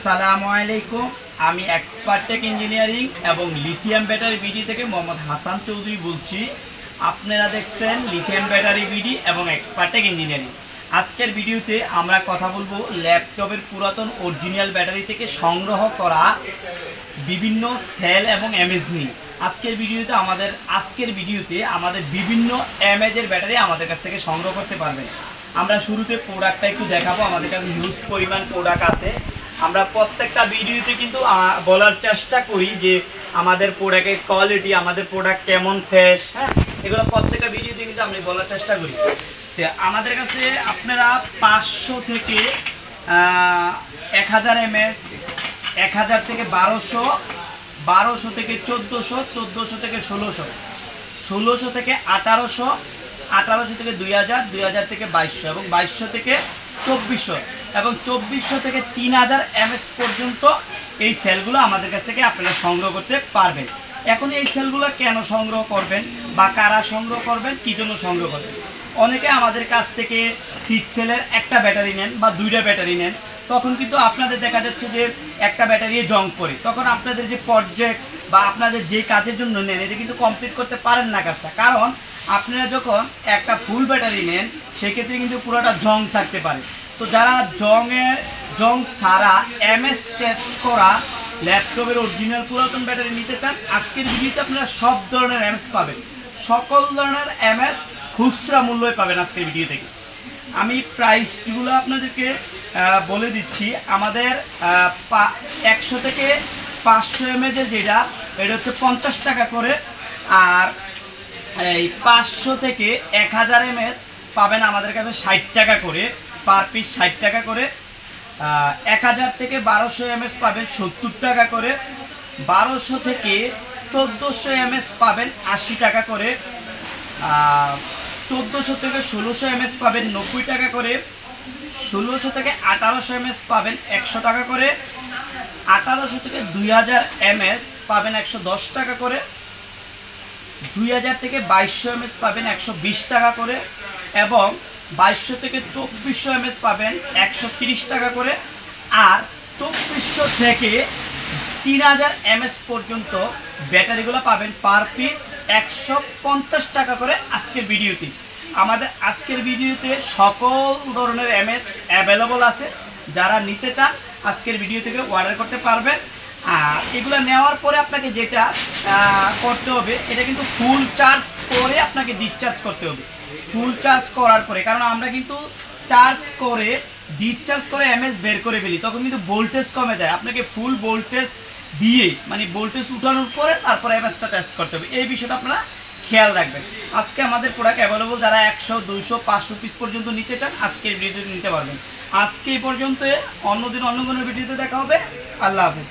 আসসালামু আলাইকুম। আমি এক্সপার্টেক ইঞ্জিনিয়ারিং এবং লিথিয়াম ব্যাটারি বিডি থেকে মোহাম্মদ হাসান চৌধুরী বলছি। আপনারা দেখছেন লিথিয়াম ব্যাটারি বিডি এবং এক্সপার্টেক ইঞ্জিনিয়ারিং। আজকের ভিডিওতে আমরা কথা বলবো ল্যাপটপের পুরাতন অরিজিনাল ব্যাটারি থেকে সংগ্রহ করা বিভিন্ন সেল এবং এমএজ নিয়ে আজকের ভিডিওতে আমাদের বিভিন্ন এমএজের ব্যাটারি আমাদের কাছ থেকে সংগ্রহ করতে পারবেন। আমরা শুরুতে প্রোডাক্টটা একটু দেখাবো। আমাদের কাছে হিউজ পরিমাণ প্রোডাক্ট আছে। আমরা প্রত্যেকটা ভিডিওতে কিন্তু বলার চেষ্টা করি যে আমাদের প্রোডাক্টের কোয়ালিটি, আমাদের প্রোডাক্ট কেমন ফ্রেশ, হ্যাঁ, এগুলো প্রত্যেকটা ভিডিওতে কিন্তু আমি বলার চেষ্টা করি। তো আমাদের কাছে আপনারা 500 থেকে 1000 এমএস, 1000 থেকে 1200, 1200 থেকে 1400, 1400 থেকে 1600, 1600 থেকে 1800, 1800 থেকে 2000, 2000 থেকে 2200 এবং 2200 থেকে 2400 এবং 2400 থেকে 3000 এমএস পর্যন্ত এই সেলগুলো আমাদের কাছ থেকে আপনারা সংগ্রহ করতে পারবেন। এখন এই সেলগুলো কেন সংগ্রহ করবেন বা কারা সংগ্রহ করবেন, কী জন্য সংগ্রহ করবেন? অনেকে আমাদের কাছ থেকে 6 সেলের একটা ব্যাটারি নেন বা 2টা ব্যাটারি নেন, তখন কিন্তু আপনাদের দেখা যাচ্ছে যে একটা ব্যাটারি জং পড়ে। তখন আপনাদের যে প্রজেক্ট বা আপনাদের যে কাজের জন্য নেন এটা কিন্তু কমপ্লিট করতে পারেন না কাজটা। কারণ আপনারা যখন একটা ফুল ব্যাটারি নেন সেক্ষেত্রে কিন্তু পুরোটা জং থাকতে পারে। তো যারা জং ছাড়া এমএস টেস্ট করা ল্যাপটপের অরিজিনাল পুরাতন ব্যাটারি নিতে চান, আজকের ভিডিওতে আপনারা সব ধরনের এমএস পাবেন, সকল ধরনের এমএস খুচরা মূল্যই পাবেন আজকের ভিডিও থেকে। আমি প্রাইসগুলো আপনাদেরকে বলে দিচ্ছি। আমাদের 100 থেকে 500 এমএজের যেটা, এটা হচ্ছে 50 টাকা করে। আর এই 500 থেকে 1000 এমএস পাবেন আমাদের কাছে 60 টাকা করে, পার পিস 60 টাকা করে। 1000 থেকে 1200 এমএস পাবেন 70 টাকা করে। 1200 থেকে 1400 এমএস পাবেন 80 টাকা করে। 1400 থেকে 1600 এমএস পাবেন 90 টাকা করে। 1600 থেকে 1800 এমএস পাবেন 100 টাকা করে। 1800 থেকে 2000 এমএস পাবেন 110 টাকা করে। 2000 থেকে 2200 এমএস পাবেন 120 টাকা করে এবং 2200 থেকে 2400 এমএস পাবেন 130 টাকা করে। আর 2400 থেকে 3000 এমএস পর্যন্ত ব্যাটারিগুলো পাবেন পার পিস 150 টাকা করে আজকের ভিডিওতে। আমাদের আজকের ভিডিওতে সকল ধরনের এমএস অ্যাভেলেবল আছে। যারা নিতে চান আজকের ভিডিও থেকে অর্ডার করতে পারবেন। আর এগুলো নেওয়ার পরে আপনাকে যেটা করতে হবে, এটা কিন্তু ফুল চার্জ করে আপনাকে ডিসচার্জ করতে হবে। ফুল চার্জ করার পরে, কারণ আমরা কিন্তু চার্জ করে ডিসচার্জ করে এমএস বের করে ফেলি, তখন কিন্তু ভোল্টেজ কমে যায়। আপনাকে ফুল ভোল্টেজ দিয়ে, মানে ভোল্টেজ উঠানোর পরে তারপরে এমএসটা টেস্ট করতে হবে। এই বিষয়টা আপনারা খেয়াল রাখবেন। আজকে আমাদের প্রোডাক্ট অ্যাভেলেবল, যারা 100, 200, 500 পিস পর্যন্ত নিতে চান আজকের ভিডিওতে নিতে পারবেন। আজকে এই পর্যন্ত, অন্যদিন অন্য কোনো ভিডিওতে দেখা হবে। আল্লাহ হাফেজ।